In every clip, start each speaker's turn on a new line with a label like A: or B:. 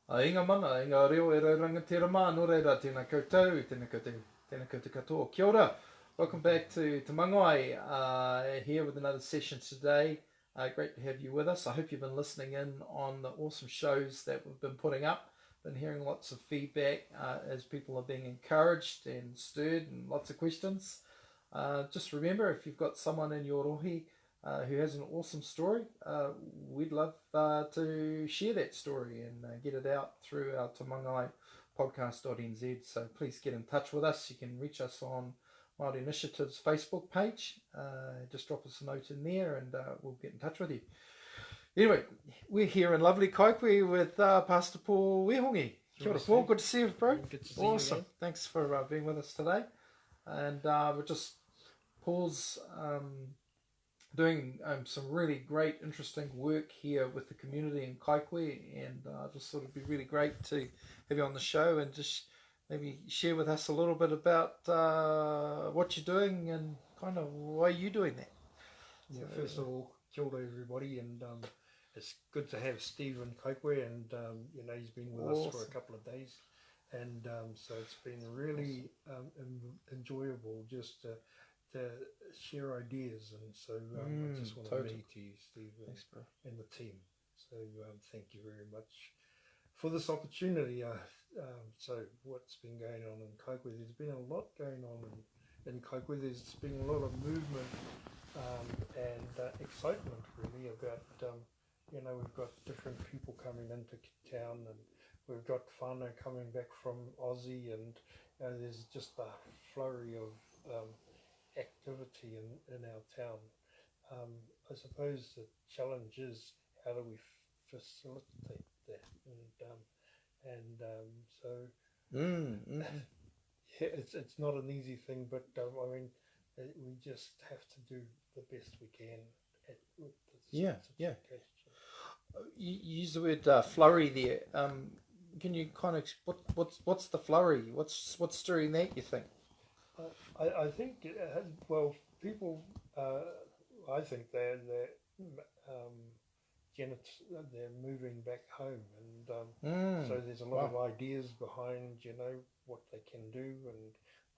A: Inga mana, inga reo e rauranga te rama, no reira tēnā koutou, tēnā koutou katoa. Kia ora. Welcome back to Mangai, here with another session today. Great to have you with us. I hope you've been listening in on the awesome shows that we've been putting up. Been hearing lots of feedback as people are being encouraged and stirred and lots of questions. Just remember, if you've got someone in your rohi who has an awesome story, we'd love to share that story and get it out through our Tamangai podcast.nz. So please get in touch with us. You can reach us on Māori Initiative's Facebook page. Just drop us a note in there and we'll get in touch with you. Anyway, we're here in lovely Kaikohe with Pastor Paul Wehongi. Kia ora, Paul. Good to see you, bro.
B: Good to see
A: awesome.
B: You again.
A: Thanks for being with us today. And Paul's doing some really great, interesting work here with the community in Kaikohe, and just thought it'd be really great to have you on the show and just maybe share with us a little bit about what you're doing and kind of why you're doing that.
B: Yeah, first of all, kia ora everybody, and it's good to have Steve in Kaikohe, and he's been with us for a couple of days, and so it's been really enjoyable just to share ideas, and so I just want to meet you, Steve, and the team. So thank you very much for this opportunity. So what's been going on in Kaikohe? There's been a lot going on in Kaikohe. There's been a lot of movement and excitement really about, we've got different people coming into town, and we've got whānau coming back from Aussie, and there's just a flurry of activity in our town. I suppose the challenge is how do we facilitate that, yeah, it's not an easy thing, but we just have to do the best we can with this situation.
A: You use the word flurry there. Can you kind of what's the flurry? What's stirring that, you think?
B: I think people. I think they're moving back home, and so there's a lot of ideas behind what they can do, and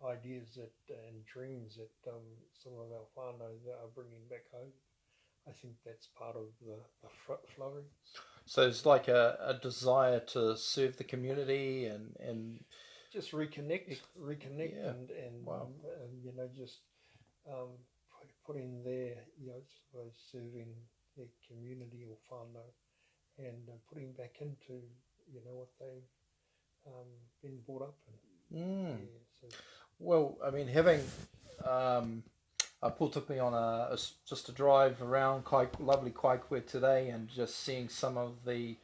B: ideas and dreams that some of our whānau that are bringing back home. I think that's part of the flurry.
A: So it's like a desire to serve the community and
B: just reconnect, and just putting their, serving their community or whānau, and putting back into, what they've been brought up in.
A: Well, I mean, having Paul took me on just a drive around lovely Kaikohe today, and just seeing some of the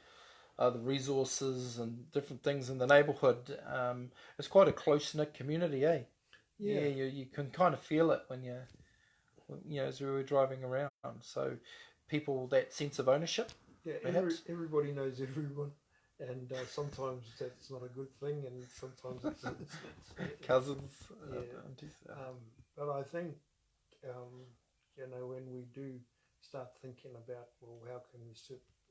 A: resources and different things in the neighbourhood. It's quite a close-knit community, eh?
B: Yeah,
A: you can kind of feel it when as we were driving around. So people, that sense of ownership.
B: Yeah, everybody knows everyone, and sometimes that's not a good thing, and sometimes it's
A: cousins.
B: But I think when we do start thinking about, well, how can we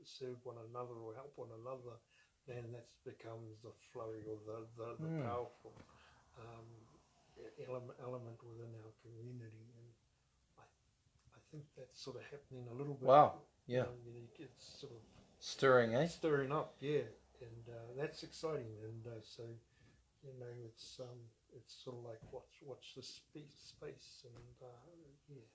B: serve one another or help one another, then that becomes the flurry or the powerful element within our community, and I think that's sort of happening a little bit.
A: Wow, yeah.
B: It's sort of
A: stirring, eh?
B: Stirring up, yeah, and that's exciting, and so it's sort of like watch the space, and yeah.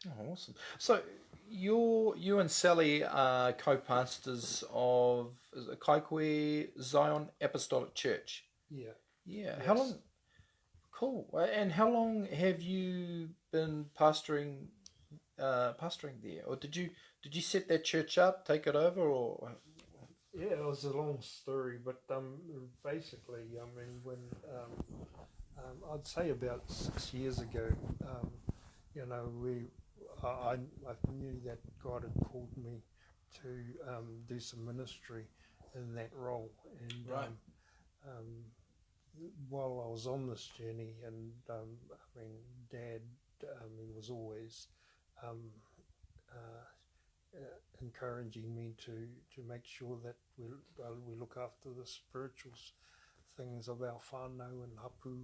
A: Oh, awesome. So you and Sally are co-pastors of Kaikohe Zion Apostolic Church.
B: Yeah.
A: Yeah.
B: Yes.
A: How long? Cool. And how long have you been pastoring there, or did you set that church up, take it over, or?
B: Yeah, it was a long story, but basically, when I'd say about 6 years ago, I knew that God had called me to do some ministry in that role, and while I was on this journey, and Dad, he was always encouraging me to make sure that we look after the spiritual things of our whānau and hapu,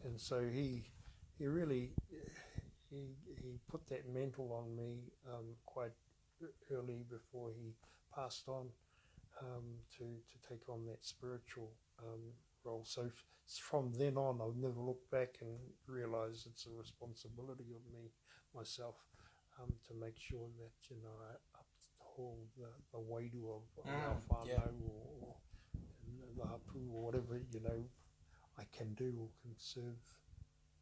B: and so he really he put that mantle on me quite early before he passed on, to take on that spiritual role. So from then on, I've never looked back and realised it's a responsibility of me myself, to make sure that I uphold the waidu of our whānau, or the hapu, or whatever I can do or can serve.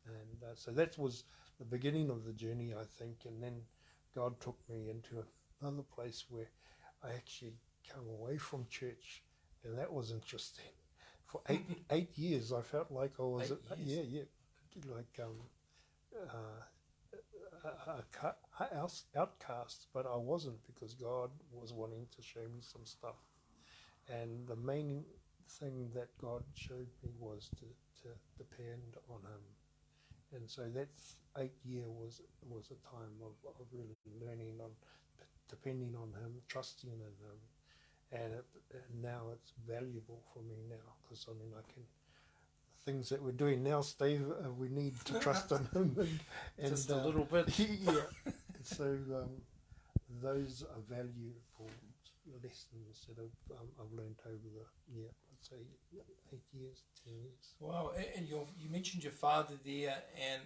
B: And so that was the beginning of the journey, I think. And then God took me into another place where I actually come away from church, and that was interesting. For 8 years, I felt like I was like outcast, but I wasn't, because God was wanting to show me some stuff. And the main thing that God showed me was to depend on Him. And so that 8 year was a time of really learning on depending on Him, trusting in Him, and now it's valuable for me now, because I can, things that we're doing now, Steve, we need to trust in Him, and
A: just a little bit.
B: Yeah. So those are valuable lessons that I've learned over let's say 8 years, 10 years.
A: Wow, and you mentioned your father there, and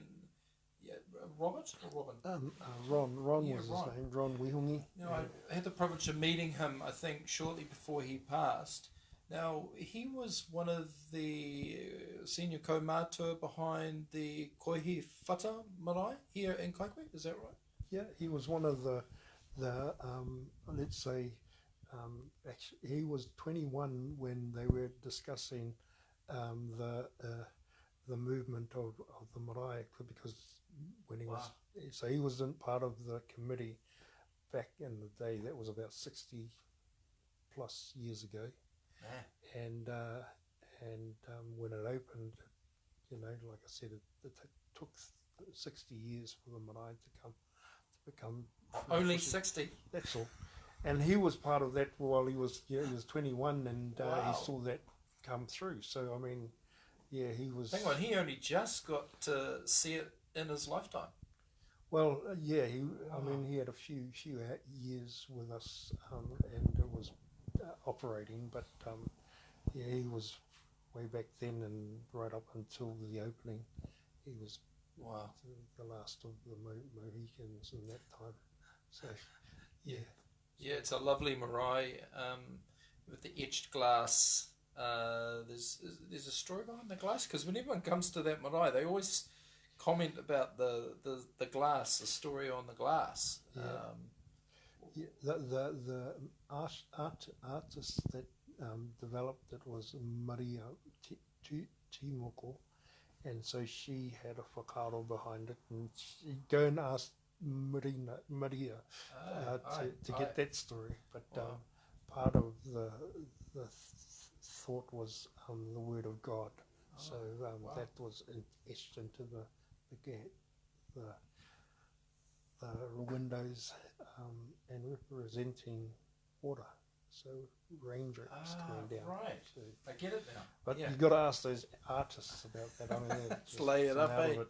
A: Robert or Robin?
B: Ron
A: Yeah,
B: was
A: Ron.
B: his name, Ron Wihungi.
A: I had the privilege of meeting him, I think, shortly before he passed. Now, he was one of the senior kaumātua behind the Kaikohe Whata Marae here in Kaikohe, is that right?
B: Yeah, he was one of the let's say, actually, he was 21 when they were discussing the movement of the marae, because when he was, so he wasn't part of the committee back in the day. That was about 60 plus years ago. And when it opened, like I said, it took 60 years for the marae to become
A: only 60.
B: That's all. And he was part of that while he was 21, and he saw that come through. So I mean, he was.
A: Hang on, he only just got to see it in his lifetime.
B: Well, I mean, he had a few years with us, and it was operating, but he was way back then, and right up until the opening, he was the last of the Mohicans in that time. So yeah,
A: it's a lovely marae with the etched glass. There's a story behind the glass, because when everyone comes to that marae, they always comment about the glass, the story on the glass.
B: The artist that developed it was Maria Timoko, and so she had a whakaaro behind it, and she'd go and ask Maria to get that story. But part of the thought was the word of God, so that was etched into the windows, and representing water, so raindrops coming down.
A: Right,
B: so,
A: I get it now.
B: But you've got to ask those artists about that. I mean,
A: just lay it up,
B: out of it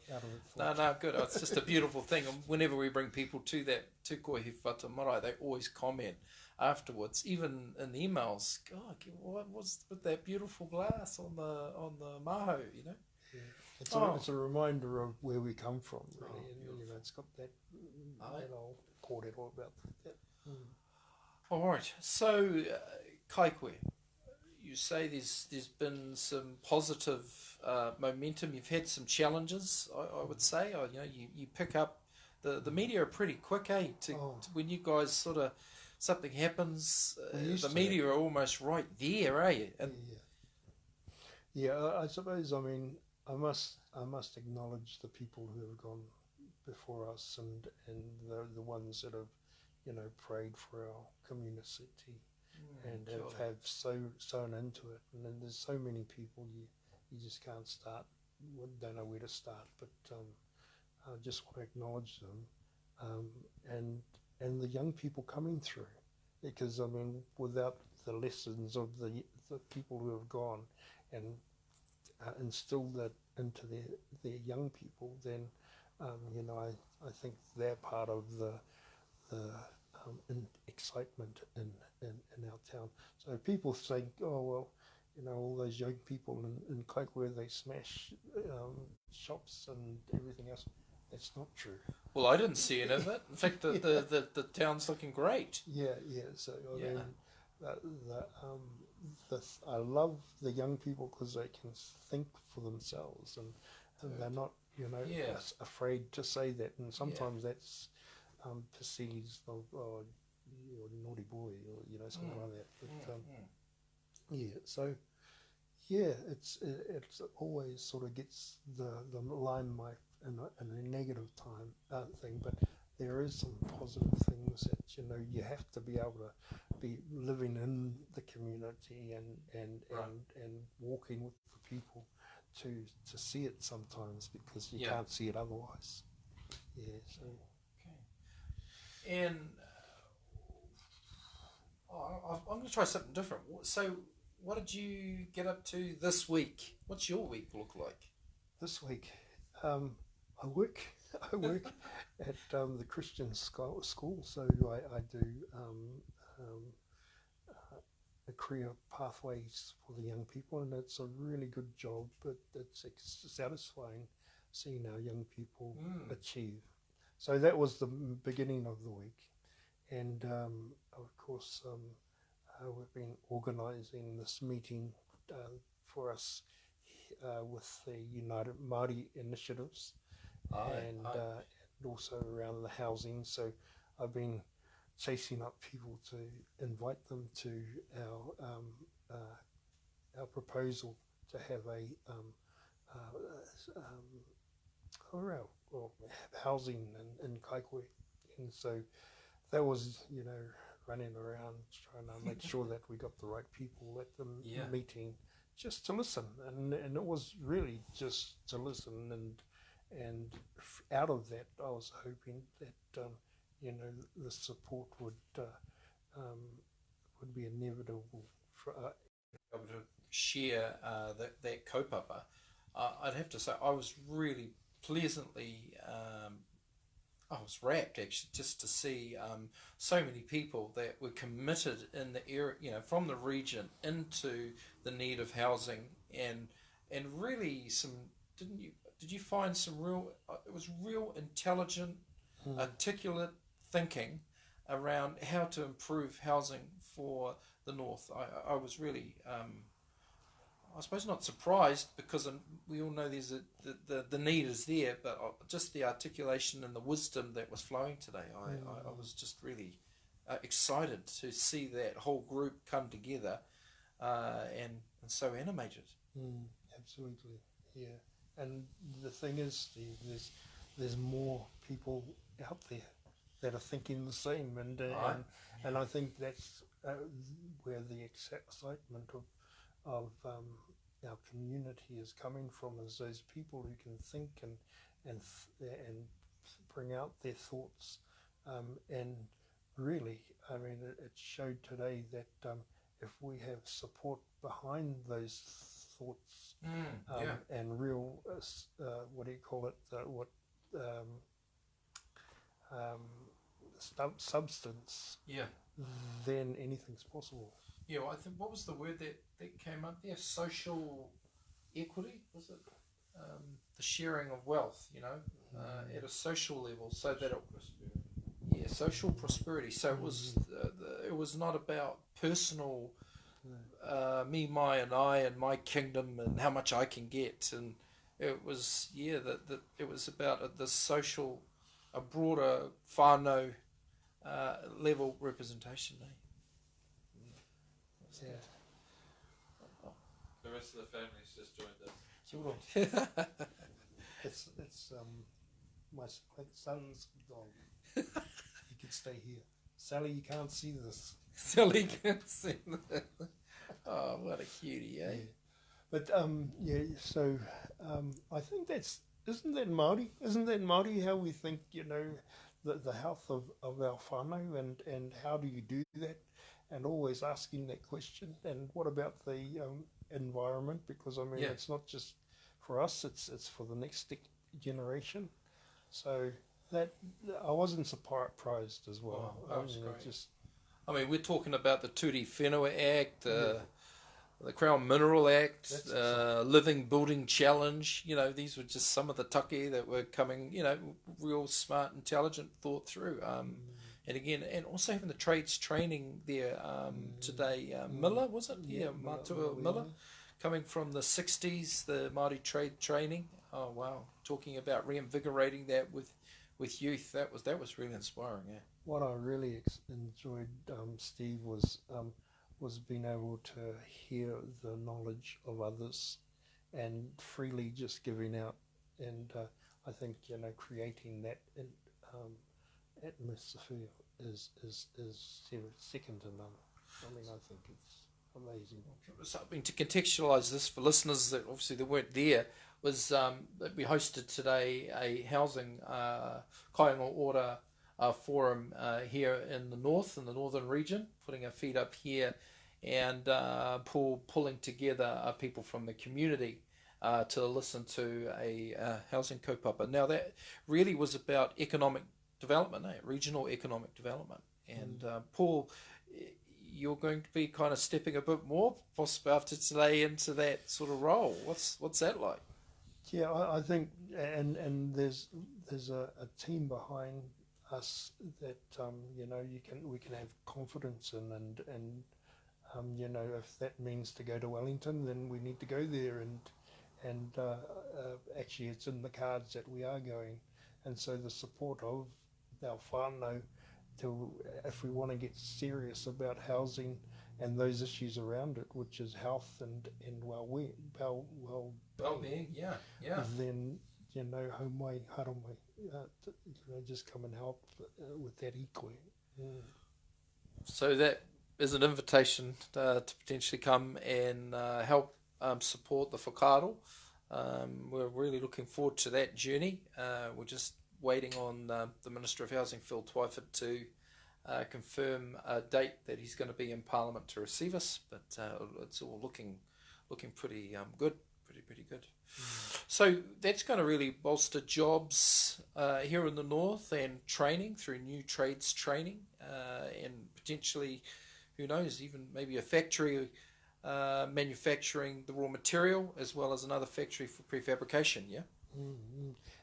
A: No, good. It's just a beautiful thing. And whenever we bring people to that Kaikohe Whata Marae, they always comment afterwards, even in the emails. God, what was with that beautiful glass on the maho?
B: Yeah. It's a reminder of where we come from, really. And, it's got that old kōrero about that.
A: All right. So, Kaikohe, you say there's been some positive momentum. You've had some challenges, I would say. You pick up the media are pretty quick, to when you guys sort of something happens, the media are almost right there, And
B: I suppose. I mean, I must acknowledge the people who have gone before us, and the ones that have prayed for our community, and have sown into it. And then there's so many people you just can't start, don't know where to start. But I just want to acknowledge them, and and the young people coming through, because I mean, without the lessons of the people who have gone and instilled that into their young people, then I think they're part of the excitement in our town. So people think, oh well, all those young people in Kaikohe, they smash shops and everything else. That's not true.
A: Well, I didn't see any of it. In fact, the town's looking great.
B: Yeah. So I mean, I love the young people because they can think for themselves, and they're not afraid to say that. And sometimes that's perceived of, oh, you're a naughty boy, or something like that. But so it's always sort of gets the limelight in a negative thing, but there is some positive things that you have to be able to be living in the community and walking with the people to see it sometimes, because you can't see it otherwise. So
A: okay. And I'm going to try something different. So what did you get up to this week? What's your week look like?
B: This week, I work at the Christian school, so I do a career pathways for the young people, and it's a really good job. But it's satisfying seeing our young people achieve. So that was the beginning of the week, and of course we've been organising this meeting for us with the United Māori initiatives, and also around the housing. So I've been chasing up people to invite them to our proposal to have a housing in Kaikohe, and so that was running around trying to make sure that we got the right people at the meeting, just to listen, and it was really just to listen, and out of that I was hoping that the support would be inevitable for
A: able to share that kaupapa. I'd have to say I was really pleasantly I was rapt actually, just to see so many people that were committed in the area, from the region into the need of housing, and really did you find some real it was real intelligent, articulate thinking around how to improve housing for the north. I was really I suppose not surprised, because we all know there's the need is there, but just the articulation and the wisdom that was flowing today, I was just really excited to see that whole group come together and so animated.
B: Absolutely, yeah. And the thing is, Steve, there's more people out there that are thinking the same, and I think that's where the excitement of our community is coming from, is those people who can think and bring out their thoughts, and really, I mean, it showed today that if we have support behind those thoughts, and real what do you call it, substance, then anything's possible.
A: Yeah, well, I think, what was the word that came up there? Social equity, was it? The sharing of wealth, at a social level, so that social prosperity. So it was not about personal me, my, and I, and my kingdom, and how much I can get, and it was that it was about the social, a broader whānau level representation.
C: The rest of the family's just joined us.
B: It's my son's dog. He can stay here. Sally, you can't see this.
A: Sally can't see this. Oh, what a cutie, eh?
B: Yeah. But so I think isn't that Māori? Isn't that Māori how we think? the health of our whānau, and how do you do that, and always asking that question. And what about the environment? Because I mean,
A: Yeah.
B: it's not just for us; it's for the next generation. So that I wasn't surprised as well.
A: Wow, that was
B: It
A: great.
B: just
A: I mean, we're talking about the Turi Whenua Act,
B: Yeah.
A: the Crown Mineral Act,
B: That's
A: Living Building Challenge. You know, these were just some of the take that were coming, you know, real smart, intelligent, thought through. And again, and also having the trades training there today. Miller, was it? Yeah, Matua Miller, coming from the 60s, the Māori trade training. Oh, wow. Talking about reinvigorating that with youth. That was really inspiring, yeah.
B: what I really enjoyed, Steve, was being able to hear the knowledge of others and freely just giving out. And I think creating that um, atmosphere is second to none. I mean, I think it's amazing.
A: Something to contextualise this for listeners that obviously they weren't there was that we hosted today a housing kainga ora forum here in the north, in the northern region, putting our feet up here and pulling together people from the community to listen to a housing kaupapa. Now that really was about economic development, regional economic development. And Paul, you're going to be kind of stepping a bit more, possibly after today, into that sort of role. What's that like?
B: Yeah, I think, and there's a team behind us that we can have confidence in, and if that means to go to Wellington, then we need to go there, and actually it's in the cards that we are going, and so the support of our whānau to, if we want to get serious about housing and those issues around it, which is health and well-being,
A: Yeah.
B: then haumai haramai, just come and help with that equally.
A: So that is an invitation to potentially come and help support the whakaaro. We're really looking forward to that journey. We're just waiting on the Minister of Housing, Phil Twyford, to confirm a date that he's going to be in Parliament to receive us. But it's all looking pretty good, pretty good. So that's going to really bolster jobs here in the north and training through new trades training and potentially, who knows, even maybe a factory manufacturing the raw material as well as another factory for prefabrication. Yeah.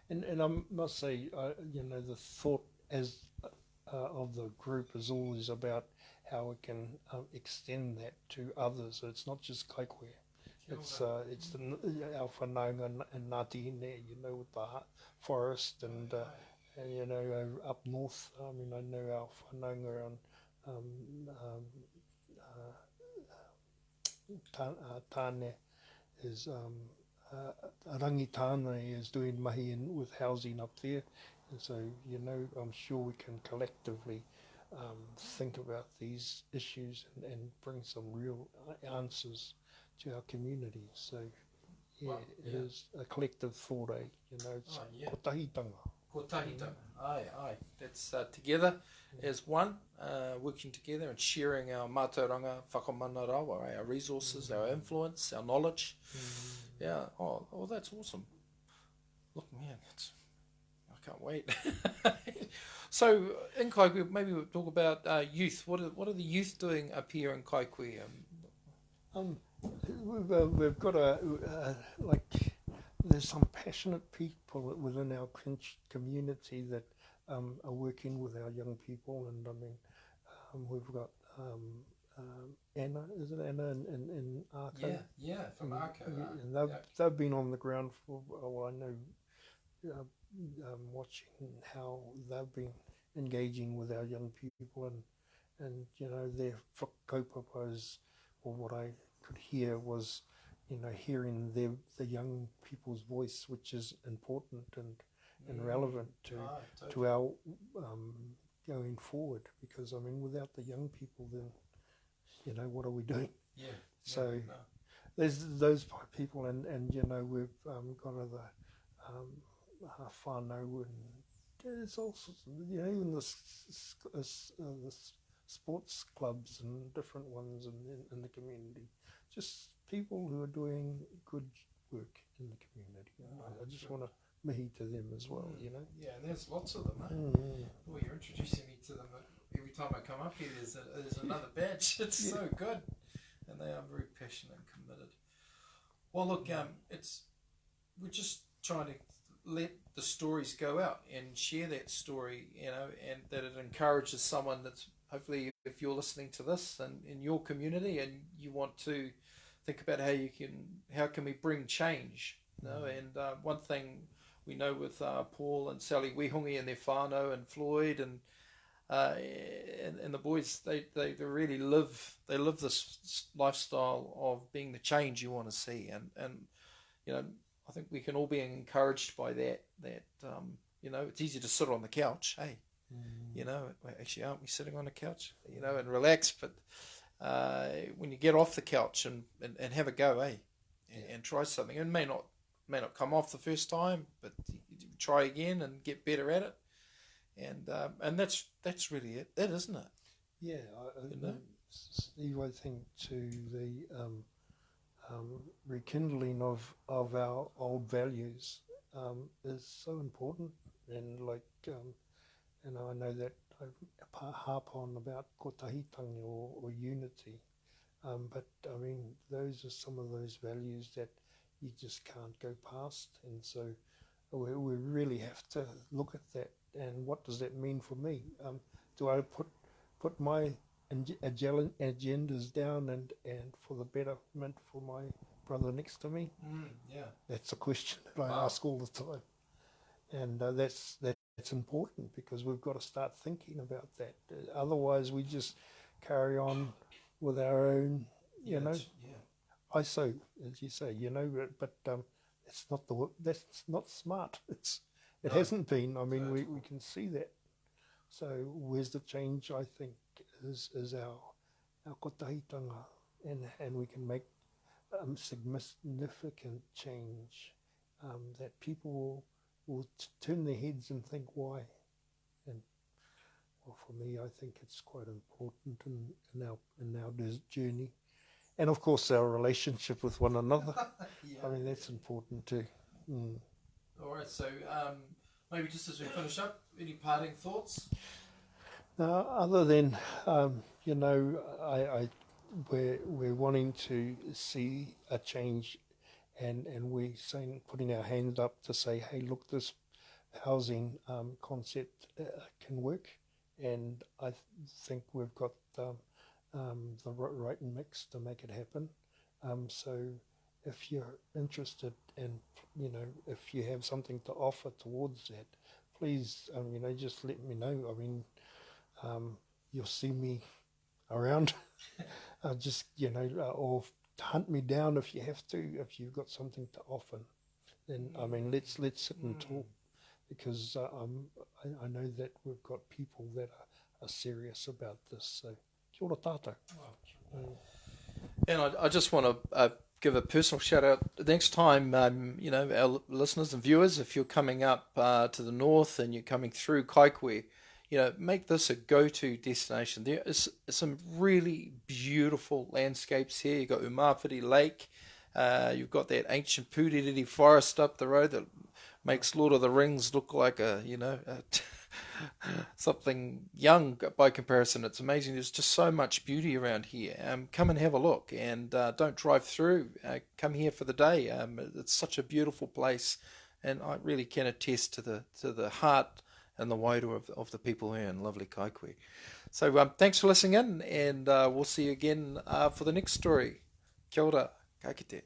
B: And I must say, the thought as of the group is always about how we can extend that to others. So it's not just Kaikohe. It's our whanaunga and Ngāti Hine, with the forest and up north. I mean, I know our whanaunga on Tāne is Rangitāne is doing mahi with housing up there, and so I'm sure we can collectively think about these issues and bring some real answers to our community. So it is a collective thought, it's kotahitanga.
A: Kotahitanga, aye. That's together as one, working together and sharing our mātauranga whakamana rawa, our resources, our influence, our knowledge. Yeah, oh, that's awesome. Look, man, I can't wait. So in Kaikohe, maybe we'll talk about youth. What are the youth doing up here in Kaikohe?
B: We've got there's some passionate people within our community that are working with our young people, and I mean, we've got Anna, is it Anna in Arco?
A: Yeah, from Arco.
B: And they've been on the ground for a while. I know, watching how they've been engaging with our young people, and their whakaupapa, or what I could hear was, hearing the young people's voice, which is important and relevant to our going forward. Because I mean, without the young people, then what are we doing?
A: Yeah.
B: So there's those people, and we've got other whānau there's also, you know, even the sports clubs and different ones in the community, just people who are doing good work in the community. I just want to mihi to them as well, you know.
A: Yeah, and there's lots of them, eh? Well, you're introducing me to them. Every time I come up here, there's another batch. It's so good, and they are very passionate and committed. Well, look, we're just trying to let the stories go out and share that story, you know, and that it encourages someone that's hopefully, if you're listening to this and in your community and you want to think about how can we bring change, you know. And one thing we know with Paul and Sally Wehongi and their whānau and Floyd and the boys, they really live this lifestyle of being the change you want to see, and you know, I think we can all be encouraged by that you know, it's easy to sit on the couch, hey, you know, actually aren't we sitting on the couch, you know, and relax, but when you get off the couch and have a go, and try something, it may not come off the first time, but you try again and get better at it. And that's really it, isn't it?
B: Yeah, Steve, I think to the rekindling of our old values is so important, and like you know, I know that I harp on about kotahitanga or unity, but I mean those are some of those values that you just can't go past, and so we really have to look at that. And what does that mean for me? Do I put my agendas down and for the betterment for my brother next to me?
A: Yeah,
B: that's a question that I ask all the time, and that's important, because we've got to start thinking about that. Otherwise, we just carry on with our own, you know. ISO, as you say, you know, but it's not that's not smart. It hasn't been. I mean, we can see that. So where's the change? I think is our kotahitanga, and we can make significant change that people will turn their heads and think why. And well, for me, I think it's quite important in our journey. And of course, our relationship with one another. I mean, that's important too.
A: All right, so maybe just as we finish up, any parting thoughts?
B: Other than, you know, we're wanting to see a change, and we're saying, putting our hands up to say, hey, look, this housing concept can work, and I think we've got the right mix to make it happen. So if you're interested, and you know, if you have something to offer towards that, please, you know, just let me know. I mean, you'll see me around. Just, you know, or hunt me down if you have to. If you've got something to offer, then I mean, let's sit and talk, because I know that we've got people that are serious about this. So, kia ora tātou.
A: And I just want to give a personal shout out. Next time, you know, our listeners and viewers, if you're coming up to the north and you're coming through Kaikohe, you know, make this a go-to destination. There is some really beautiful landscapes here. You've got Umawhiri Lake. You've got that ancient Pūrerere forest up the road that makes Lord of the Rings look like something young by comparison. It's amazing. There's just so much beauty around here. Come and have a look, and don't drive through. Come here for the day. It's such a beautiful place, and I really can attest to the heart and the wairu of the people here in lovely Kaikohe. So thanks for listening in, and we'll see you again for the next story. Kia ora, ka kite.